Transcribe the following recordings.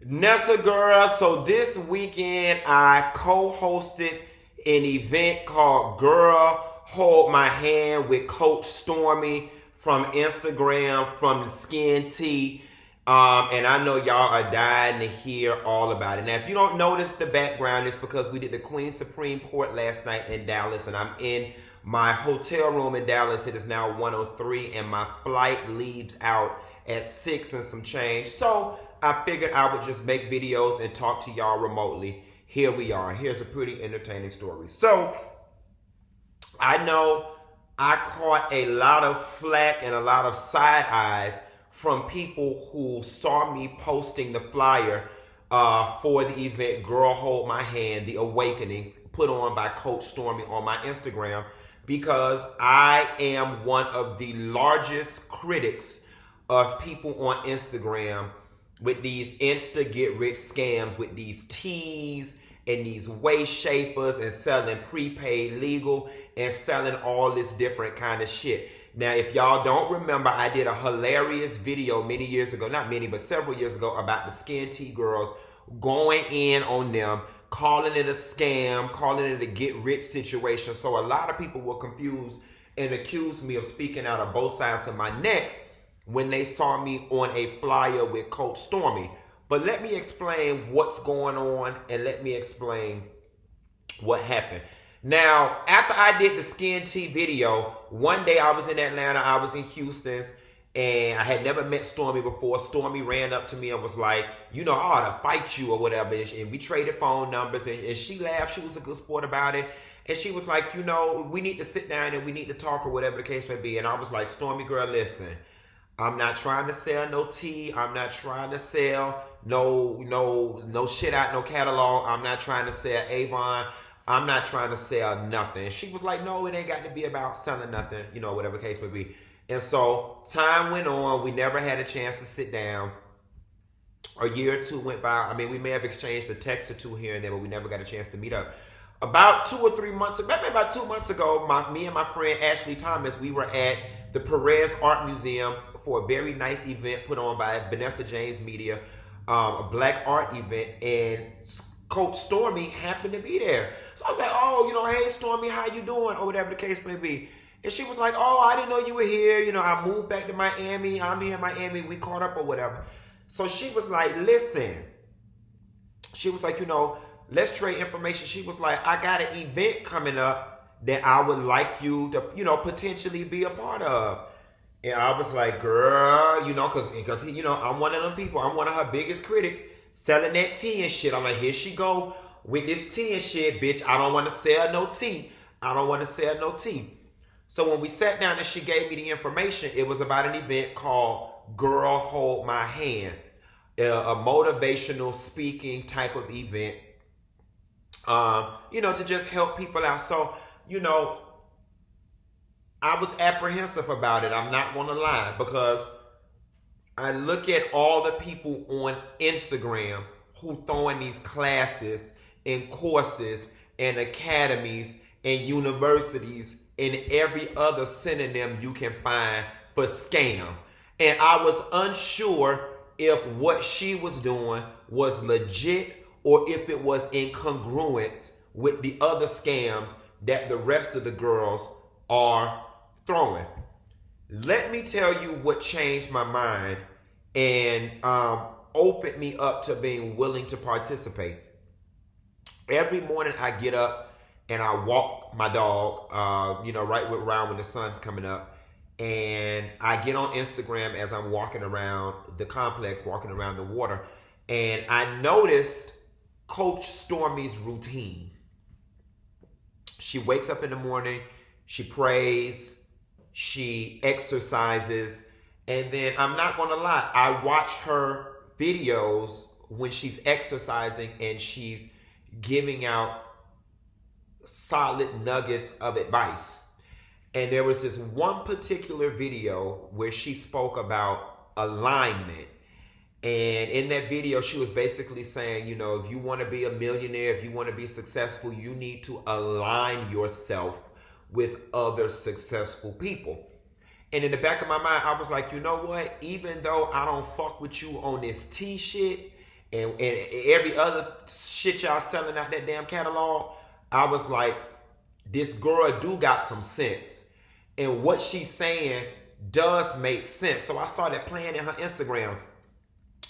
Nessa girl, so this weekend I co-hosted an event called Girl Hold My Hand with Coach Stormy from Instagram, from the Skin Tea. And I know y'all are dying to hear all about it. Now, if you don't notice the background, it's because we did the Queen Supreme Court last night in Dallas, and I'm in my hotel room in Dallas. It is now 1:03, and my flight leaves out at 6 and some change. So I figured I would just make videos and talk to y'all remotely. Here we are. Here's a pretty entertaining story. So I know I caught a lot of flack and a lot of side eyes from people who saw me posting the flyer for the event Girl Hold My Hand, The Awakening, put on by Coach Stormy on my Instagram, because I am one of the largest critics of people on Instagram with these insta get rich scams with these teas and these waist shapers and selling prepaid legal and selling all this different kind of shit. Now, if y'all don't remember, I did a hilarious video many years ago, not many, but several years ago, about the Skin Tea girls, going in on them, calling it a scam, calling it a get rich situation. So a lot of people were confused and accused me of speaking out of both sides of my neck when they saw me on a flyer with Coach Stormy. But let me explain what's going on, and let me explain what happened. Now, after I did the Skin Tea video, one day I was in Atlanta, I was in Houston's, and I had never met Stormy before. Stormy ran up to me and was like, I ought to fight you or whatever. And we traded phone numbers, and she laughed. She was a good sport about it. And she was like, we need to sit down and we need to talk, or whatever the case may be. And I was like, Stormy girl, listen, I'm not trying to sell no tea. I'm not trying to sell no shit out, no catalog. I'm not trying to sell Avon. I'm not trying to sell nothing. She was like, no, it ain't got to be about selling nothing, whatever the case may be. And so time went on. We never had a chance to sit down. A year or two went by. I mean, we may have exchanged a text or two here and there, but we never got a chance to meet up. About 2 or 3 months, maybe about 2 months ago, me and my friend Ashley Thomas, we were at the Perez Art Museum for a very nice event put on by Vanessa James Media, a black art event, and Coach Stormy happened to be there. So I was like, oh, hey Stormy, how you doing? Or whatever the case may be. And she was like, oh, I didn't know you were here. I moved back to Miami. I'm here in Miami. We caught up or whatever. So she was like, listen. She was like, let's trade information. She was like, I got an event coming up that I would like you to, potentially be a part of. And I was like, girl, because I'm one of them people. I'm one of her biggest critics, selling that tea and shit. I'm like, here she go with this tea and shit, bitch. I don't want to sell no tea. I don't want to sell no tea. So when we sat down and she gave me the information, it was about an event called Girl Hold My Hand, a motivational speaking type of event, to just help people out. So, I was apprehensive about it. I'm not going to lie, because I look at all the people on Instagram who throwing these classes and courses and academies and universities and every other synonym you can find for scam. And I was unsure if what she was doing was legit or if it was in congruence with the other scams that the rest of the girls are throwing. Let me tell you what changed my mind and opened me up to being willing to participate. Every morning I get up and I walk my dog, right around when the sun's coming up. And I get on Instagram as I'm walking around the complex, walking around the water. And I noticed Coach Stormy's routine. She wakes up in the morning, she prays, she exercises, and then I'm not going to lie, I watch her videos when she's exercising and she's giving out solid nuggets of advice. And there was this one particular video where she spoke about alignment. And in that video, she was basically saying, if you want to be a millionaire, if you want to be successful, you need to align yourself with other successful people. And in the back of my mind, I was like, you know what? Even though I don't fuck with you on this T shit, and every other shit y'all selling out that damn catalog, I was like, this girl do got some sense. And what she's saying does make sense. So I started playing in her Instagram.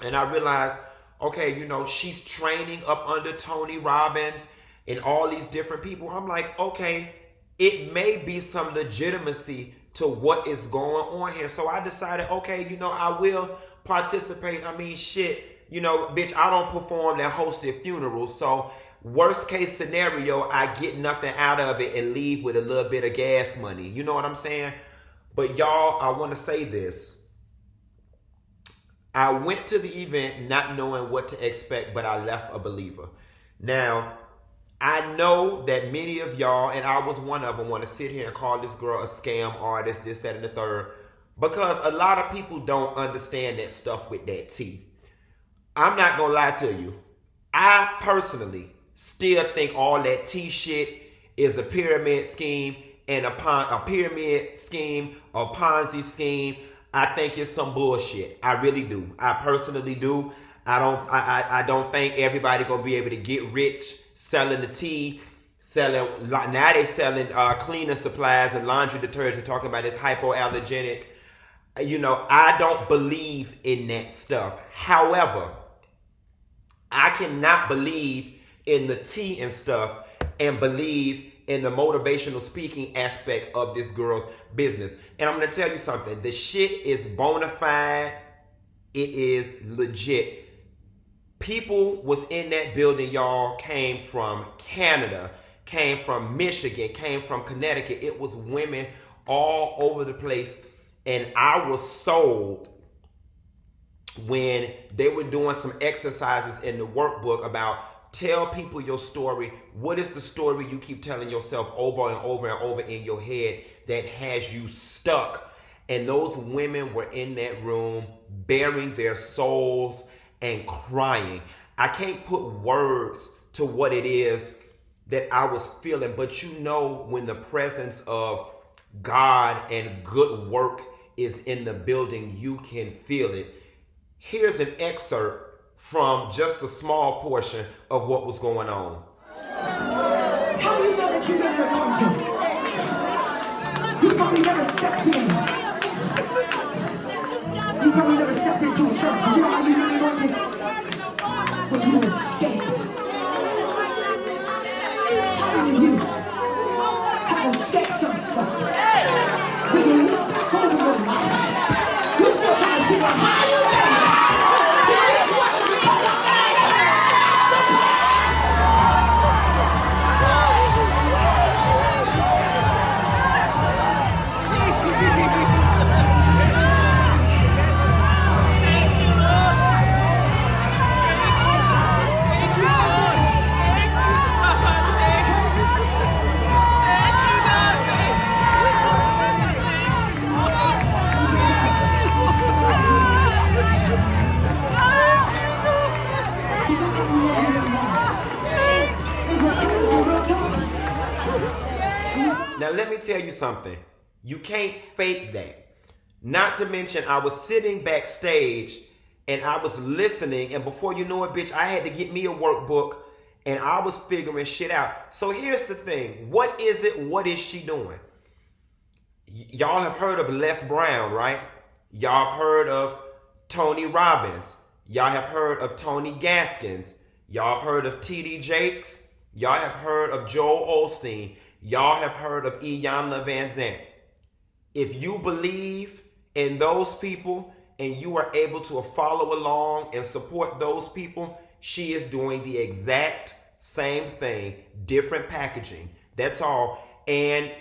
And I realized, okay, you know, she's training up under Tony Robbins and all these different people. I'm like, okay, it may be some legitimacy to what is going on here. So I decided, okay, you know, I will participate. I mean, shit, you know, bitch, I don't perform that hosted funerals. So worst case scenario, I get nothing out of it and leave with a little bit of gas money. You know what I'm saying? But y'all, I want to say this. I went to the event not knowing what to expect, but I left a believer. Now, I know that many of y'all, and I was one of them, want to sit here and call this girl a scam artist, this, that, and the third, because a lot of people don't understand that stuff with that T. I'm not going to lie to you. I personally still think all that T shit is a pyramid scheme and a pyramid scheme, a Ponzi scheme. I think it's some bullshit. I really do. I personally do. I don't think everybody gonna be able to get rich selling the tea, now they selling cleaning supplies and laundry detergent, talking about it's hypoallergenic. You know, I don't believe in that stuff. However, I cannot believe in the tea and stuff and believe in the motivational speaking aspect of this girl's business. And I'm going to tell you something. The shit is bona fide. It is legit. People was in that building, y'all, came from Canada, came from Michigan, came from Connecticut. It was women all over the place. And I was sold when they were doing some exercises in the workbook about tell people your story. What is the story you keep telling yourself over and over and over in your head that has you stuck? And those women were in that room bearing their souls and crying. I can't put words to what it is that I was feeling, but you know when the presence of God and good work is in the building, you can feel it. Here's an excerpt from just a small portion of what was going on. How do you know that you've been anointed? You probably never stepped in. You probably never stepped into a church, but you know how you really anointed? When you escaped. How many of you have escaped some stuff? When you look back over your life, you still trying to figure out how you made it. Now, let me tell you something. You can't fake that. Not to mention, I was sitting backstage and I was listening. And before you know it, bitch, I had to get me a workbook and I was figuring shit out. So here's the thing. What is it? What is she doing? Y'all have heard of Les Brown, right? Y'all have heard of Tony Robbins. Y'all have heard of Tony Gaskins. Y'all have heard of T.D. Jakes. Y'all have heard of Joel Osteen. Y'all have heard of Iyanla Vanzant. If you believe in those people and you are able to follow along and support those people, she is doing the exact same thing, different packaging. That's all. And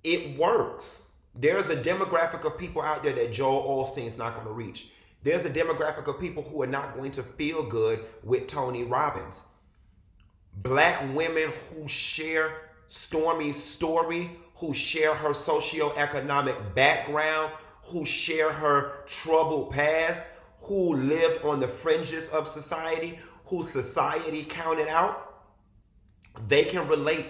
it works. There's a demographic of people out there that Joel Osteen is not going to reach. There's a demographic of people who are not going to feel good with Tony Robbins. Black women who share Stormy's story, who share her socioeconomic background, who share her troubled past, who lived on the fringes of society, who society counted out, they can relate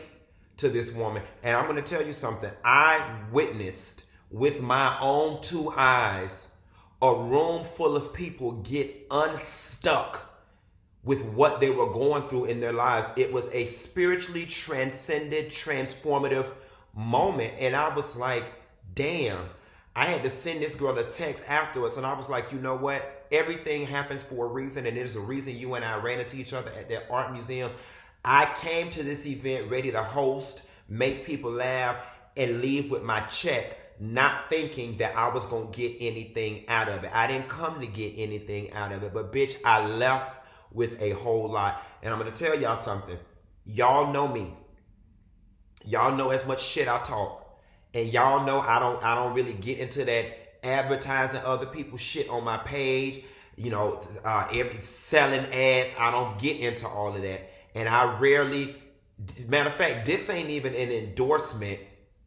to this woman. And I'm going to tell you something. I witnessed with my own two eyes a room full of people get unstuck with what they were going through in their lives. It was a spiritually transcended, transformative moment. And I was like, damn, I had to send this girl a text afterwards. And I was like, you know what? Everything happens for a reason. And there's a reason you and I ran into each other at that art museum. I came to this event ready to host, make people laugh, and leave with my check, not thinking that I was going to get anything out of it. I didn't come to get anything out of it. But bitch, I left with a whole lot. And I'm going to tell y'all something. Y'all know me. Y'all know as much shit I talk. And y'all know I don't really get into that advertising other people's shit on my page. You know, selling ads. I don't get into all of that. And I rarely, matter of fact, this ain't even an endorsement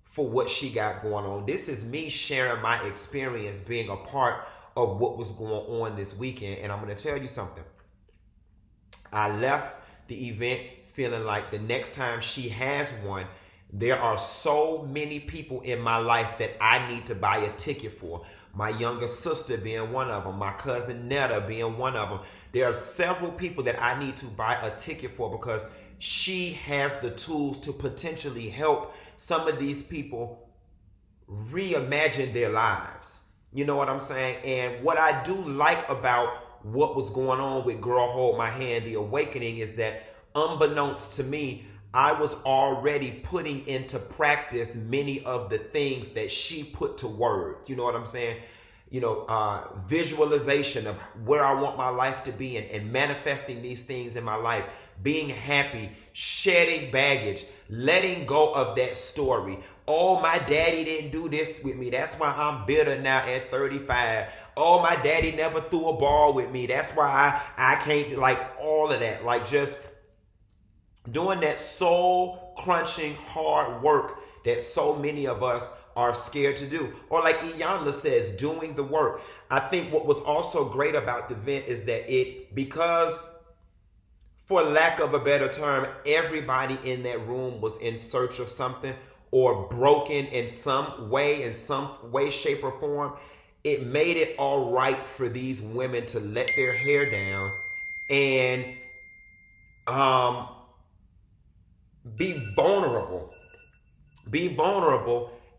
for what she got going on. This is me sharing my experience being a part of what was going on this weekend. And I'm going to tell you something. I left the event feeling like the next time she has one, there are so many people in my life that I need to buy a ticket for. My younger sister being one of them, my cousin Netta being one of them. There are several people that I need to buy a ticket for because she has the tools to potentially help some of these people reimagine their lives. You know what I'm saying? And what I do like about what was going on with Girl Hold My Hand, The Awakening, is that unbeknownst to me, I was already putting into practice many of the things that she put to words. You know what I'm saying? You know, visualization of where I want my life to be and manifesting these things in my life, being happy, shedding baggage, letting go of that story. Oh, my daddy didn't do this with me. That's why I'm bitter now at 35. Oh, my daddy never threw a ball with me. That's why I can't, like all of that. Like just doing that soul crunching hard work that so many of us are scared to do. Or like Iyanla says, doing the work. I think what was also great about the event is that because for lack of a better term, everybody in that room was in search of something or broken in some way, shape, or form. It made it all right for these women to let their hair down and be vulnerable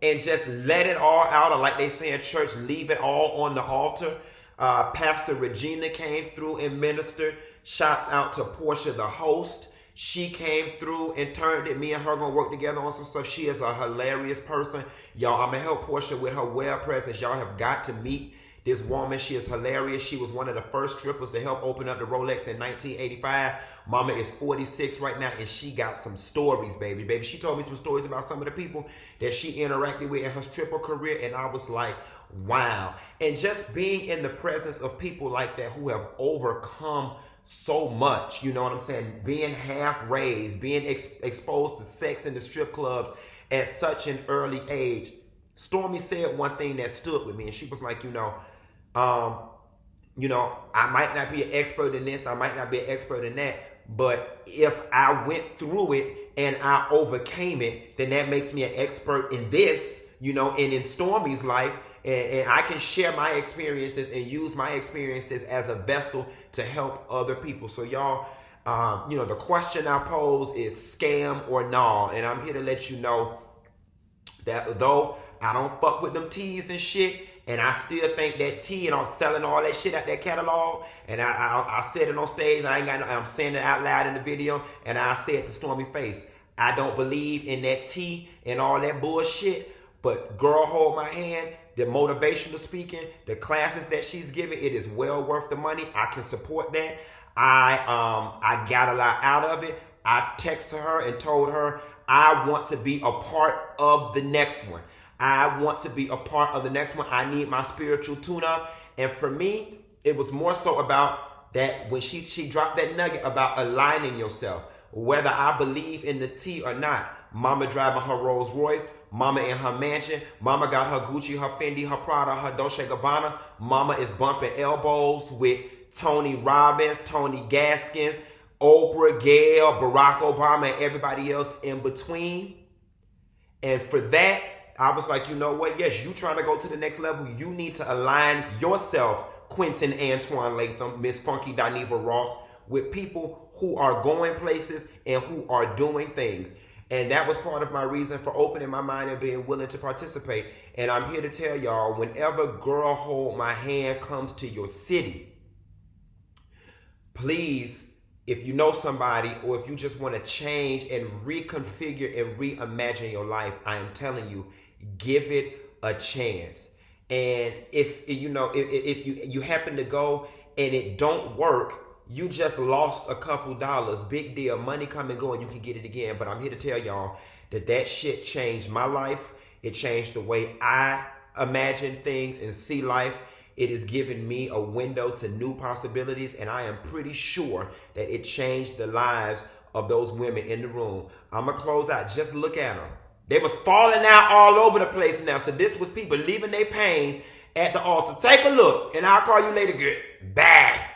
and just let it all out, or like they say in church, leave it all on the altar. Pastor Regina came through and ministered. Shouts out to Portia, the host. She came through and turned it. Me and her gonna work together on some stuff. She is a hilarious person. Y'all, I'm gonna help Portia with her web presence. Y'all have got to meet this woman. She is hilarious. She was one of the first strippers to help open up the Rolex in 1985. Mama is 46 right now, and she got some stories, baby. She told me some stories about some of the people that she interacted with in her stripper career, and I was like, wow. And just being in the presence of people like that who have overcome so much, you know what I'm saying? Being half raised, being exposed to sex in the strip clubs at such an early age. Stormy said one thing that stood with me, and she was like, I might not be an expert in this, I might not be an expert in that, but if I went through it and I overcame it, then that makes me an expert in this, and in Stormy's life, and I can share my experiences and use my experiences as a vessel to help other people. So y'all, the question I pose is scam or nah, and I'm here to let you know that though I don't fuck with them teas and shit, and I still think that tea and I'm selling all that shit out that catalog, and I said it on stage, I'm saying it out loud in the video, and I said to Stormy face, I don't believe in that tea and all that bullshit, but Girl Hold My Hand, the motivational speaking, the classes that she's giving, it is well worth the money. I can support that. I got a lot out of it. I texted her and told her I want to be a part of the next one. I want to be a part of the next one. I need my spiritual tune-up. And for me, it was more so about that when she dropped that nugget about aligning yourself. Whether I believe in the tea or not. Mama driving her Rolls Royce. Mama in her mansion. Mama got her Gucci, her Fendi, her Prada, her Dolce & Gabbana. Mama is bumping elbows with Tony Robbins, Tony Gaskins, Oprah, Gayle, Barack Obama, and everybody else in between. And for that, I was like, you know what? Yes, you trying to go to the next level. You need to align yourself, Quentin Antoine Latham, Miss Funky Dineva Ross, with people who are going places and who are doing things. And that was part of my reason for opening my mind and being willing to participate. And I'm here to tell y'all, whenever Girl Hold My Hand comes to your city, please, if you know somebody or if you just want to change and reconfigure and reimagine your life, I am telling you, give it a chance. And if you happen to go and it don't work, you just lost a couple dollars. Big deal. Money come and go and you can get it again. But I'm here to tell y'all that shit changed my life. It changed the way I imagine things and see life. It has given me a window to new possibilities. And I am pretty sure that it changed the lives of those women in the room. I'm going to close out. Just look at them. They was falling out all over the place now. So this was people leaving their pain at the altar. Take a look and I'll call you later, girl. Bye.